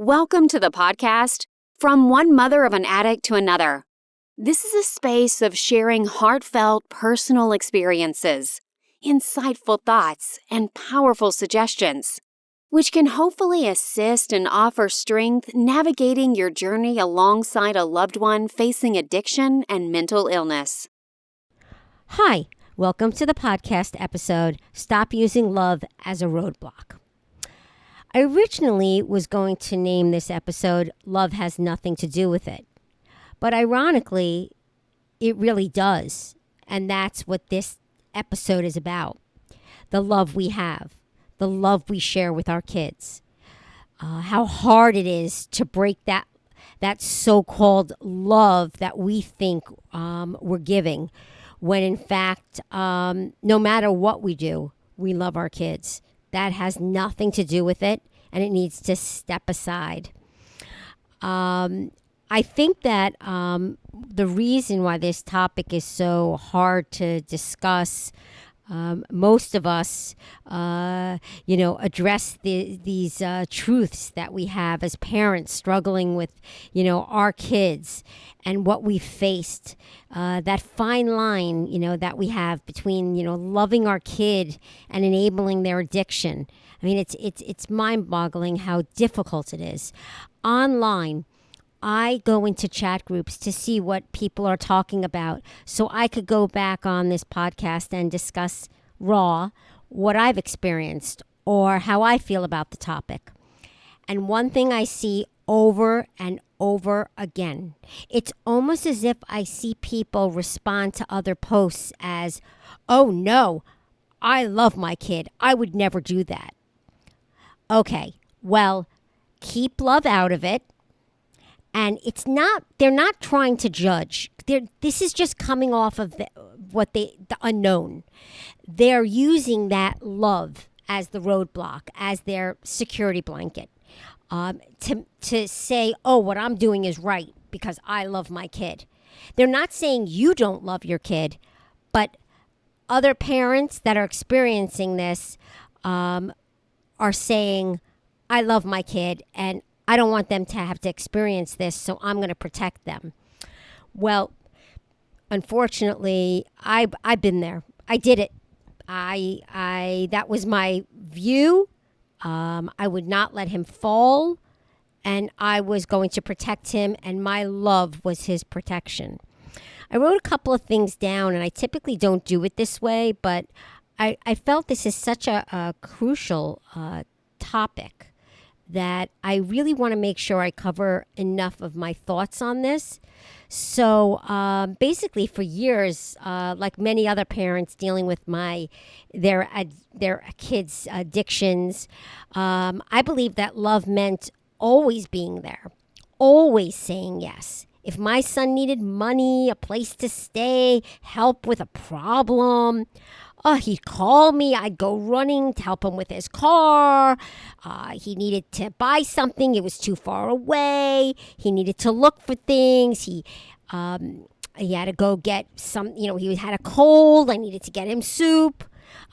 Welcome to the podcast, From One Mother of an Addict to Another. This is a space of sharing heartfelt personal experiences, insightful thoughts, and powerful suggestions, which can hopefully assist and offer strength navigating your journey alongside a loved one facing addiction and mental illness. Hi, welcome to the podcast episode, Stop Using Love as a Roadblock. I originally was going to name this episode, Love Has Nothing to Do with It. But ironically, it really does. And that's what this episode is about. The love we have, the love we share with our kids. How hard it is to break that so-called love that we think we're giving. When in fact, no matter what we do, we love our kids. That has nothing to do with it, and it needs to step aside. I think that the reason why this topic is so hard to discuss, most of us, address these truths that we have as parents struggling with, our kids and what we faced, that fine line, that we have between, loving our kid and enabling their addiction. I mean, it's mind-boggling how difficult it is. Online, I go into chat groups to see what people are talking about so I could go back on this podcast and discuss raw what I've experienced or how I feel about the topic. And one thing I see over and over again, it's almost as if I see people respond to other posts as, "Oh no, I love my kid. I would never do that." Okay, well, keep love out of it. And they're not trying to judge. This is just coming off of the unknown. They're using that love as the roadblock, as their security blanket, to say, oh, what I'm doing is right because I love my kid. They're not saying you don't love your kid, but other parents that are experiencing this are saying, I love my kid and I don't want them to have to experience this, so I'm going to protect them. Well, unfortunately, I've been there. I did it. That was my view. I would not let him fall, and I was going to protect him, and my love was his protection. I wrote a couple of things down, and I typically don't do it this way, but I felt this is such a crucial topic that I really want to make sure I cover enough of my thoughts on this. So basically for years, like many other parents dealing with their kids' addictions, I believe that love meant always being there, always saying yes. If my son needed money, a place to stay, help with a problem, he'd call me. I'd go running to help him with his car. He needed to buy something. It was too far away. He needed to look for things. He had to go get some, he had a cold. I needed to get him soup.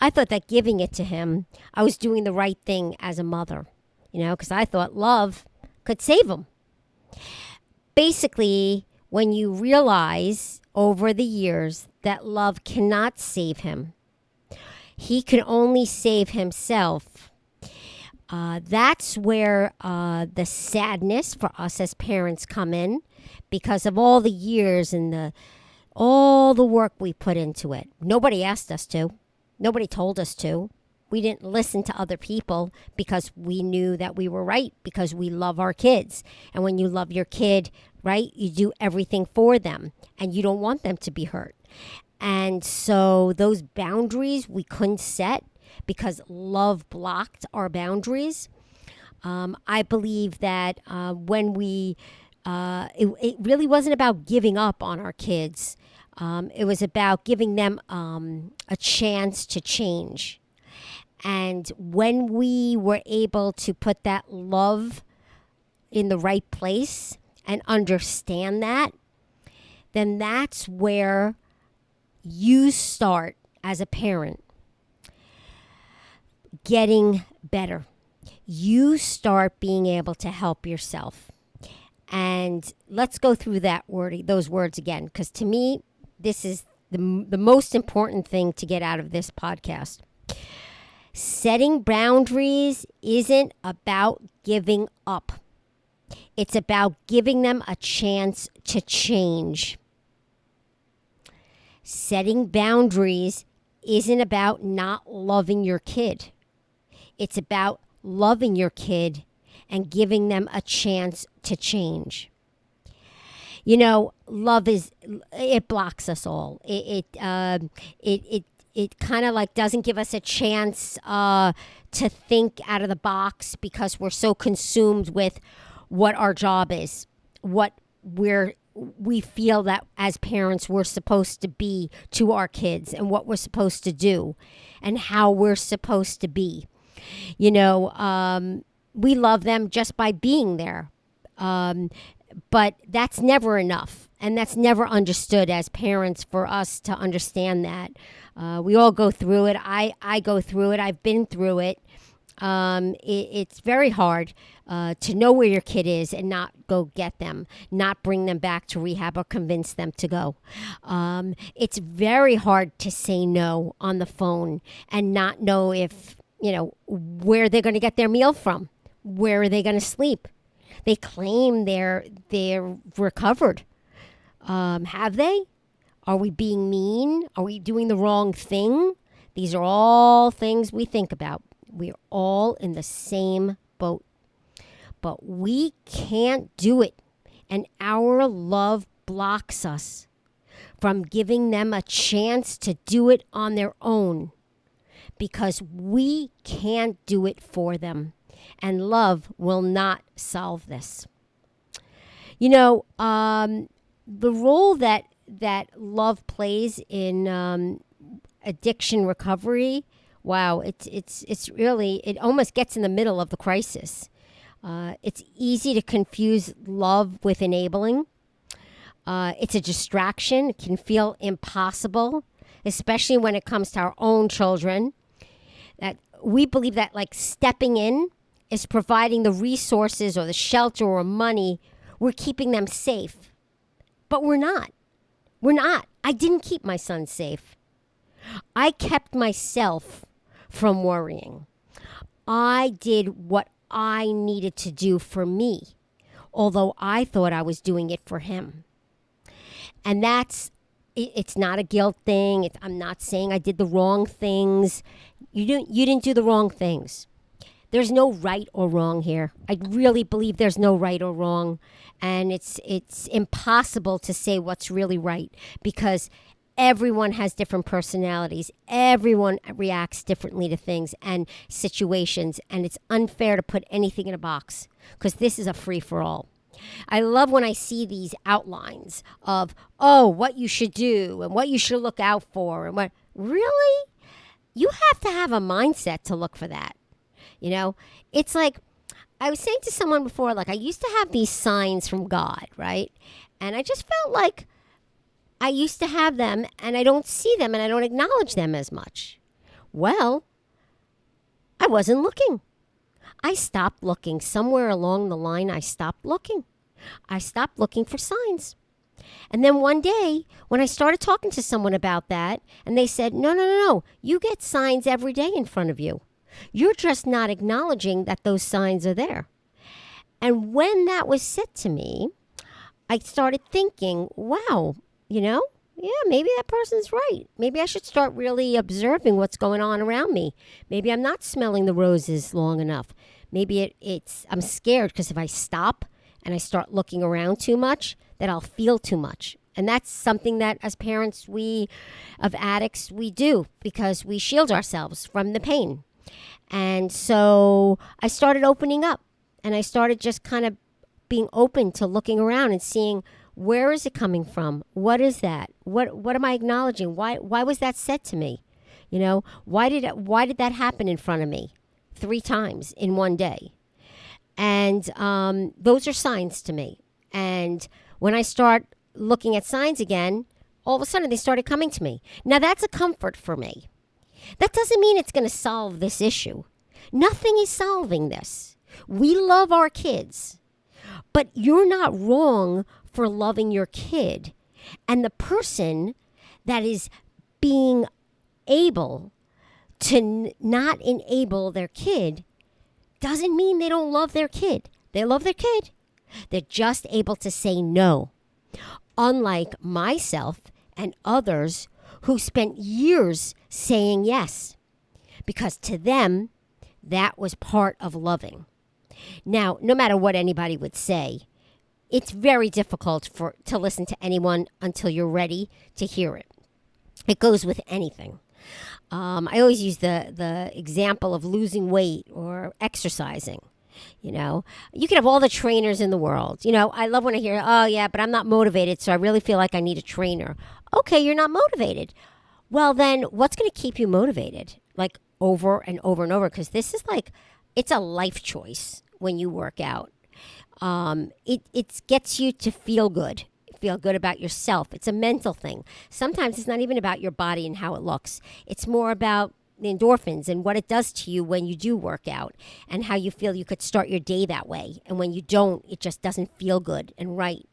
I thought that giving it to him, I was doing the right thing as a mother, because I thought love could save him. Basically, when you realize over the years that love cannot save him, he can only save himself. That's where the sadness for us as parents come in because of all the years and all the work we put into it. Nobody asked us to. Nobody told us to. We didn't listen to other people because we knew that we were right because we love our kids. And when you love your kid, right, you do everything for them and you don't want them to be hurt. And so those boundaries we couldn't set because love blocked our boundaries. I believe that when it really wasn't about giving up on our kids. It was about giving them a chance to change. And when we were able to put that love in the right place and understand that, then that's where you start as a parent getting better. you start being able to help yourself. And let's go through those words again, because to me, this is the most important thing to get out of this podcast. Setting boundaries isn't about giving up. It's about giving them a chance to change. Setting boundaries isn't about not loving your kid. It's about loving your kid and giving them a chance to change. Love it blocks us all. It kind of like doesn't give us a chance to think out of the box because we're so consumed with what our job is, what we feel that as parents we're supposed to be to our kids, and what we're supposed to do and how we're supposed to be. We love them just by being there. But that's never enough. And that's never understood as parents for us to understand that. We all go through it. I go through it. I've been through it. It's very hard to know where your kid is and not go get them, not bring them back to rehab or convince them to go. It's very hard to say no on the phone and not know if, where they're going to get their meal from. Where are they going to sleep? They claim they're recovered. Have they? Are we being mean? Are we doing the wrong thing? These are all things we think about. We're all in the same boat. But we can't do it. And our love blocks us from giving them a chance to do it on their own, because we can't do it for them. And love will not solve this. The role that love plays in addiction recovery, wow, it's really, it almost gets in the middle of the crisis. It's easy to confuse love with enabling. It's a distraction. It can feel impossible, especially when it comes to our own children. That we believe that like stepping in is providing the resources or the shelter or money. We're keeping them safe. But we're not. We're not. I didn't keep my son safe. I kept myself from worrying. I did what I needed to do for me, although I thought I was doing it for him. And it's not a guilt thing. I'm not saying I did the wrong things. You didn't do the wrong things. There's no right or wrong here. I really believe there's no right or wrong. And it's impossible to say what's really right, because everyone has different personalities. Everyone reacts differently to things and situations. And it's unfair to put anything in a box, because this is a free-for-all. I love when I see these outlines of, what you should do and what you should look out for. And what, really? You have to have a mindset to look for that. It's like, I was saying to someone before, like I used to have these signs from God, right? And I just felt like I used to have them and I don't see them and I don't acknowledge them as much. Well, I wasn't looking. I stopped looking. Somewhere along the line, I stopped looking. I stopped looking for signs. And then one day, when I started talking to someone about that, and they said, no, you get signs every day in front of you. You're just not acknowledging that those signs are there. And when that was said to me, I started thinking, wow, yeah, maybe that person's right. Maybe I should start really observing what's going on around me. Maybe I'm not smelling the roses long enough. Maybe I'm scared because if I stop and I start looking around too much, that I'll feel too much. And that's something that as parents, of addicts, we do, because we shield ourselves from the pain. And so I started opening up, and I started just kind of being open to looking around and seeing, where is it coming from? What is that? What am I acknowledging? Why was that said to me? Why did that happen in front of me 3 times in one day? And those are signs to me. And when I start looking at signs again, all of a sudden they started coming to me. Now that's a comfort for me. That doesn't mean it's going to solve this issue. Nothing is solving this. We love our kids, but you're not wrong for loving your kid. And the person that is being able to not enable their kid doesn't mean they don't love their kid. They love their kid. They're just able to say no. Unlike myself and others who spent years saying yes, because to them, that was part of loving. Now, no matter what anybody would say, it's very difficult to listen to anyone until you're ready to hear it. It goes with anything. I always use the example of losing weight or exercising. You know, you can have all the trainers in the world. You know, I love when I hear, oh, yeah, but I'm not motivated, so I really feel like I need a trainer. Okay, you're not motivated. Well, then what's going to keep you motivated? Like over and over and over, because this is like, it's a life choice when you work out. It gets you to feel good about yourself. It's a mental thing. Sometimes it's not even about your body and how it looks. It's more about the endorphins and what it does to you when you do work out and how you feel you could start your day that way. And when you don't, it just doesn't feel good and right.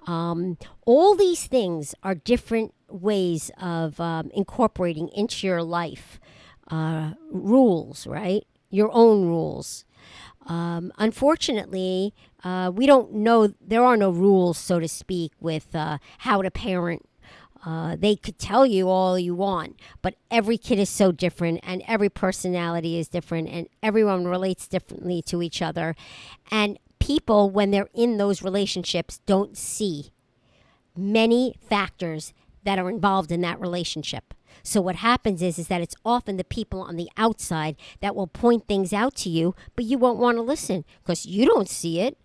All these things are different ways of incorporating into your life rules, right? Your own rules. Unfortunately, we don't know, there are no rules, so to speak, with how to parent. They could tell you all you want, but every kid is so different and every personality is different and everyone relates differently to each other. And people, when they're in those relationships, don't see many factors that are involved in that relationship. So what happens is that it's often the people on the outside that will point things out to you, but you won't want to listen because you don't see it.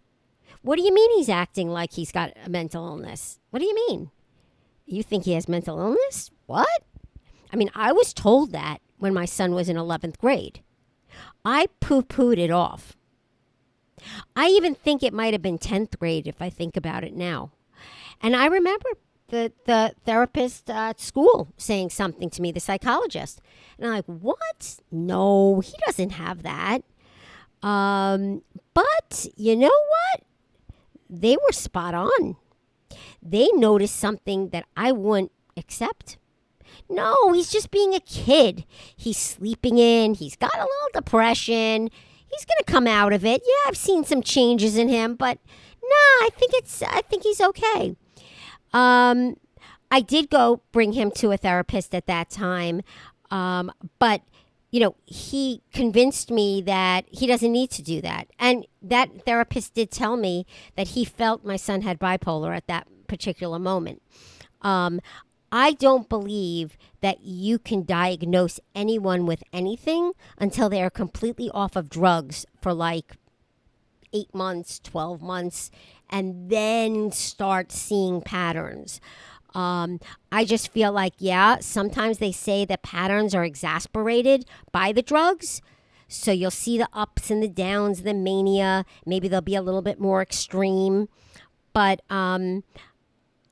What do you mean he's acting like he's got a mental illness? What do you mean? You think he has mental illness? What? I mean, I was told that when my son was in 11th grade. I poo-pooed it off. I even think it might have been 10th grade if I think about it now. And I remember the therapist at school saying something to me, the psychologist. And I'm like, what? No, he doesn't have that. But you know what? They were spot on. They noticed something that I wouldn't accept. No, he's just being a kid. He's sleeping in. He's got a little depression. He's going to come out of it. Yeah, I've seen some changes in him, but no, I think he's okay. I did go bring him to a therapist at that time. But you know, he convinced me that he doesn't need to do that. And that therapist did tell me that he felt my son had bipolar at that particular moment. I don't believe that you can diagnose anyone with anything until they are completely off of drugs for like 8 months, 12 months, and then start seeing patterns. I just feel like, yeah, sometimes they say that patterns are exasperated by the drugs. So you'll see the ups and the downs, the mania. Maybe they'll be a little bit more extreme. But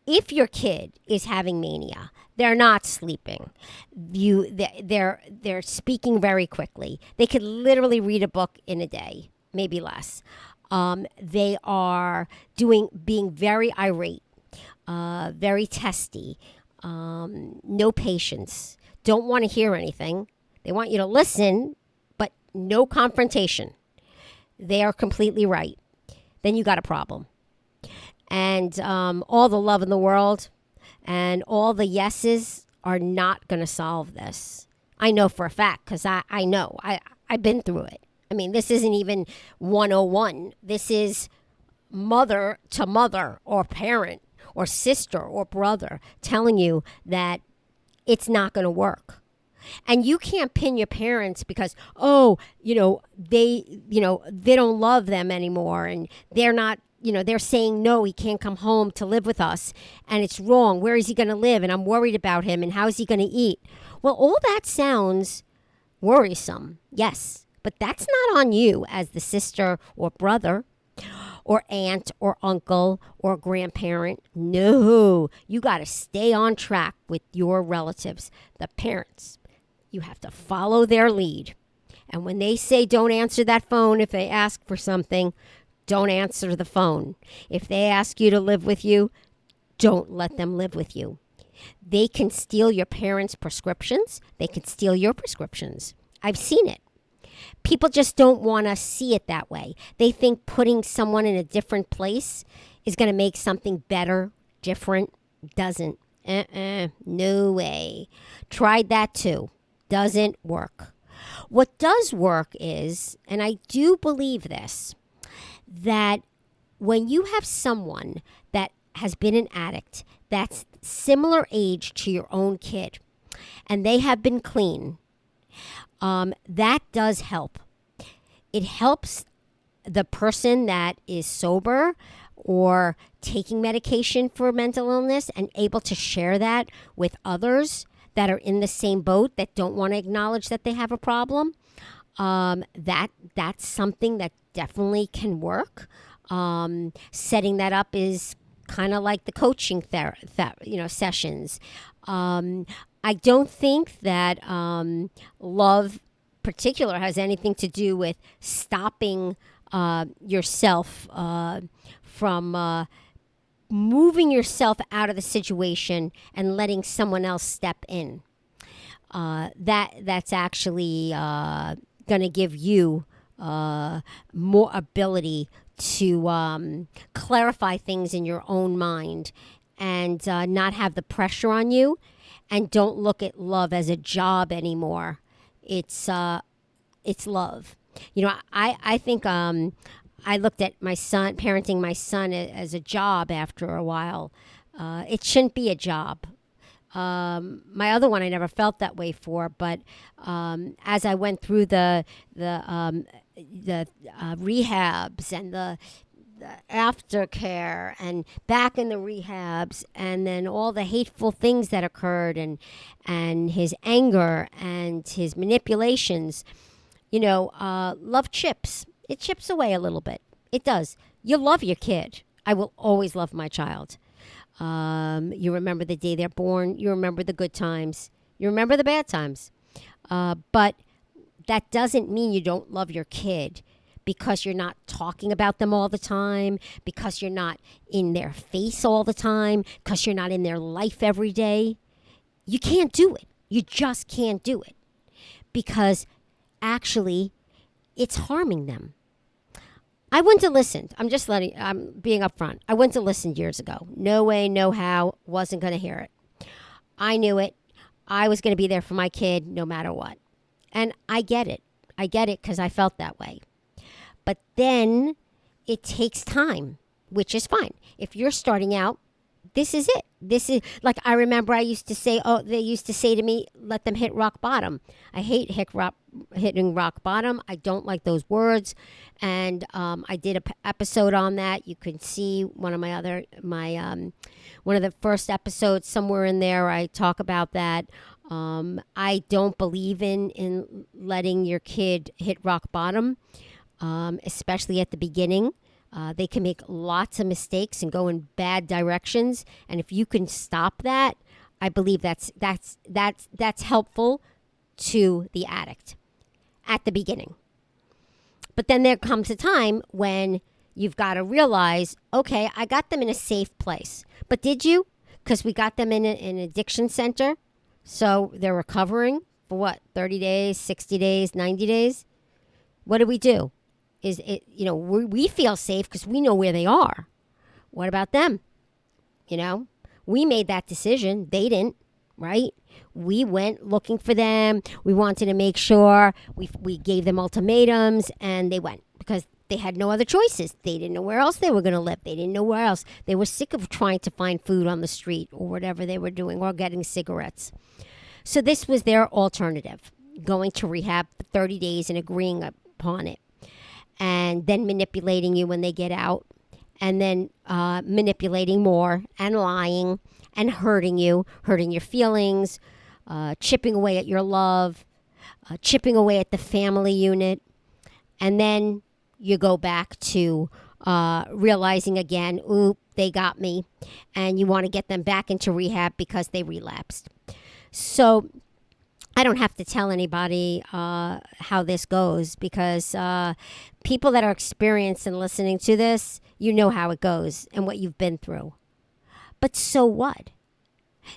if your kid is having mania, they're not sleeping. They're speaking very quickly. They could literally read a book in a day, maybe less. They are being very irate. Very testy, no patience, don't want to hear anything. They want you to listen, but no confrontation. They are completely right. Then you got a problem. And all the love in the world and all the yeses are not going to solve this. I know for a fact because I know. I've been through it. I mean, this isn't even 101. This is mother to mother or parent or sister or brother telling you that it's not going to work. And you can't pin your parents because, they don't love them anymore and they're not, they're saying, no, he can't come home to live with us and it's wrong. Where is he going to live? And I'm worried about him and how is he going to eat? Well, all that sounds worrisome. Yes, but that's not on you as the sister or brother or aunt or uncle or grandparent. No, you got to stay on track with your relatives, the parents. You have to follow their lead. And when they say don't answer that phone if they ask for something, don't answer the phone. If they ask you to live with you, don't let them live with you. They can steal your parents' prescriptions. They can steal your prescriptions. I've seen it. People just don't want to see it that way. They think putting someone in a different place is going to make something better, different. Doesn't. No way. Tried that too. Doesn't work. What does work is, and I do believe this, that when you have someone that has been an addict that's similar age to your own kid and they have been clean, that does help. It helps the person that is sober or taking medication for mental illness and able to share that with others that are in the same boat that don't want to acknowledge that they have a problem. That's something that definitely can work. Setting that up is kind of like the coaching sessions. I don't think that love particular has anything to do with stopping yourself from moving yourself out of the situation and letting someone else step in. That's actually going to give you more ability to clarify things in your own mind and not have the pressure on you, and don't look at love as a job anymore. It's love. I think I looked at my son, parenting my son as a job after a while. It shouldn't be a job. My other one I never felt that way for, but as I went through the rehabs and the aftercare and back in the rehabs, and then all the hateful things that occurred, and his anger and his manipulations, love chips. It chips away a little bit. It does. You love your kid. I will always love my child. You remember the day they're born. You remember the good times. You remember the bad times. But that doesn't mean you don't love your kid because you're not talking about them all the time, because you're not in their face all the time, because you're not in their life every day. You can't do it. You just can't do it because actually it's harming them. I wouldn't have listened. I'm being upfront. I wouldn't have listened years ago. No way, no how. Wasn't going to hear it. I knew it. I was going to be there for my kid no matter what. And I get it. I get it because I felt that way. But then it takes time, which is fine. If you're starting out, this is it. This is like, I remember they used to say to me, let them hit rock bottom. I hate hitting rock bottom. I don't like those words. And I did an episode on that. You can see one of one of the first episodes somewhere in there. I talk about that. I don't believe in letting your kid hit rock bottom, especially at the beginning. They can make lots of mistakes and go in bad directions. And if you can stop that, I believe that's helpful to the addict at the beginning. But then there comes a time when you've got to realize, okay, I got them in a safe place. But did you? Because we got them in an addiction center. So they're recovering for what, 30 days, 60 days, 90 days? What do we do? Is it, we feel safe because we know where they are. What about them? We made that decision. They didn't, right? We went looking for them. We wanted to make sure we gave them ultimatums, and they went because they had no other choices. They didn't know where else they were going to live. They didn't know where else. They were sick of trying to find food on the street or whatever they were doing, or getting cigarettes. So this was their alternative, going to rehab for 30 days and agreeing upon it. And then manipulating you when they get out, and then manipulating more and lying and hurting your feelings, chipping away at your love, chipping away at the family unit. And then you go back to realizing again, oop, they got me. And you want to get them back into rehab because they relapsed. So I don't have to tell anybody how this goes because people that are experienced in listening to this, you know how it goes and what you've been through. But so what?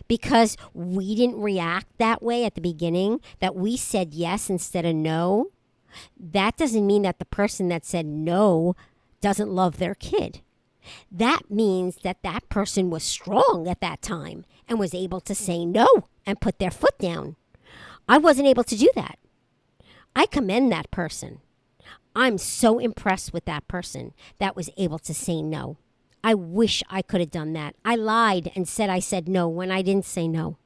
Because we didn't react that way at the beginning, that we said yes instead of no, that doesn't mean that the person that said no doesn't love their kid. That means that that person was strong at that time and was able to say no and put their foot down. I wasn't able to do that. I commend that person. I'm so impressed with that person that was able to say no. I wish I could have done that. I lied and said I said no when I didn't say no.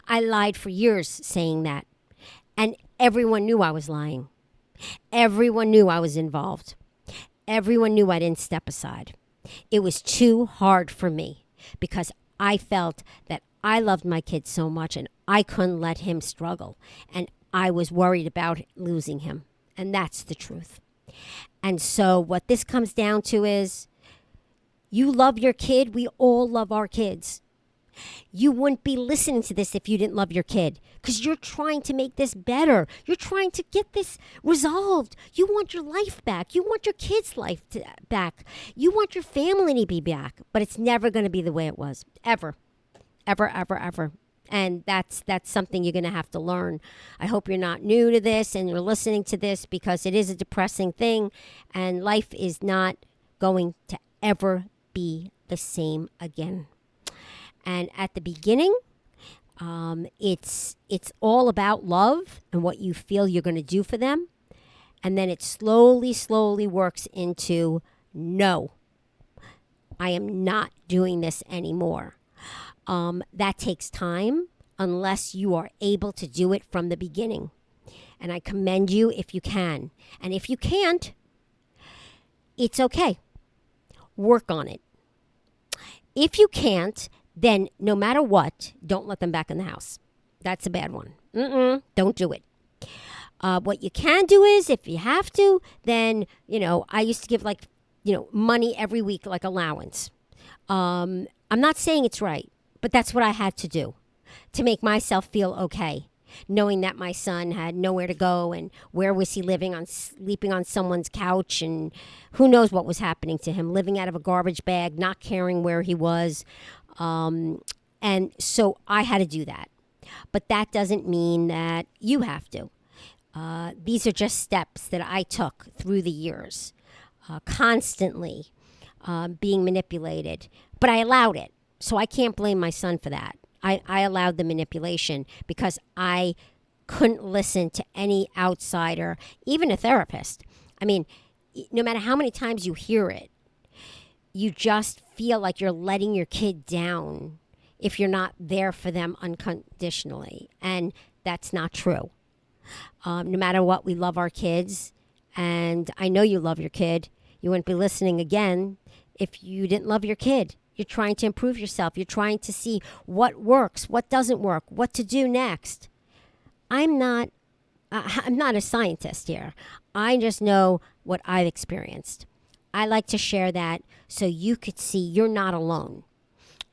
I lied for years saying that. And everyone knew I was lying. Everyone knew I was involved. Everyone knew I didn't step aside. It was too hard for me because I felt that I loved my kid so much and I couldn't let him struggle. And I was worried about losing him. And that's the truth. And so what this comes down to is you love your kid. We all love our kids. You wouldn't be listening to this if you didn't love your kid because you're trying to make this better. You're trying to get this resolved. You want your life back. You want your kid's life back. You want your family to be back. But it's never going to be the way it was. Ever. Ever, ever, ever. And that's something you're going to have to learn. I hope you're not new to this and you're listening to this because it is a depressing thing and life is not going to ever be the same again. And at the beginning, it's all about love and what you feel you're going to do for them. And then it slowly works into, no, I am not doing this anymore. That takes time unless you are able to do it from the beginning. And I commend you if you can. And if you can't, it's okay. Work on it. If you can't, then no matter what, don't let them back in the house. That's a bad one. Don't do it. What you can do is, if you have to, then, I used to give money every week, like allowance. I'm not saying it's right, but that's what I had to do to make myself feel okay, knowing that my son had nowhere to go and where was he sleeping on someone's couch and who knows what was happening to him, living out of a garbage bag, not caring where he was. And so I had to do that. But that doesn't mean that you have to. These are just steps that I took through the years, constantly being manipulated. But I allowed it. So I can't blame my son for that. I allowed the manipulation because I couldn't listen to any outsider, even a therapist. I mean, no matter how many times you hear it, you just feel like you're letting your kid down if you're not there for them unconditionally. And that's not true. No matter what, we love our kids. And I know you love your kid. You wouldn't be listening again if you didn't love your kid. You're trying to improve yourself. You're trying to see what works, what doesn't work, what to do next. I'm not a scientist here. I just know what I've experienced. I like to share that so you could see you're not alone.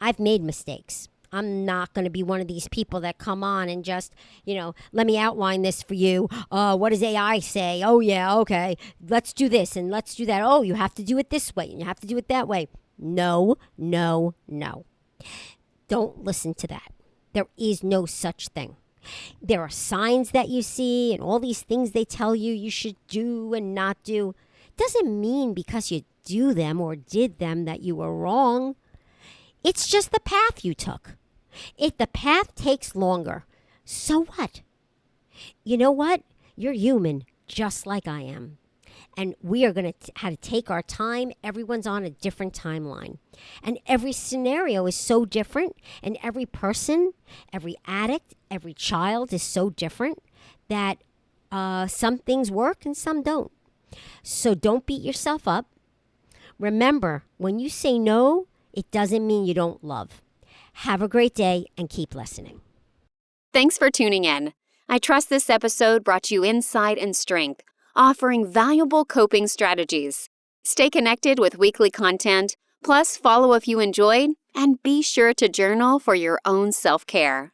I've made mistakes. I'm not going to be one of these people that come on and just, let me outline this for you. What does AI say? Oh, yeah, okay. Let's do this and let's do that. Oh, you have to do it this way and you have to do it that way. No. Don't listen to that. There is no such thing. There are signs that you see and all these things they tell you should do and not do. Doesn't mean because you do them or did them that you were wrong. It's just the path you took. If the path takes longer, so what? You know what? You're human, just like I am. And we are going to have to take our time. Everyone's on a different timeline. And every scenario is so different. And every person, every addict, every child is so different that some things work and some don't. So don't beat yourself up. Remember, when you say no, it doesn't mean you don't love. Have a great day and keep listening. Thanks for tuning in. I trust this episode brought you insight and strength, offering valuable coping strategies. Stay connected with weekly content, plus follow if you enjoyed, and be sure to journal for your own self-care.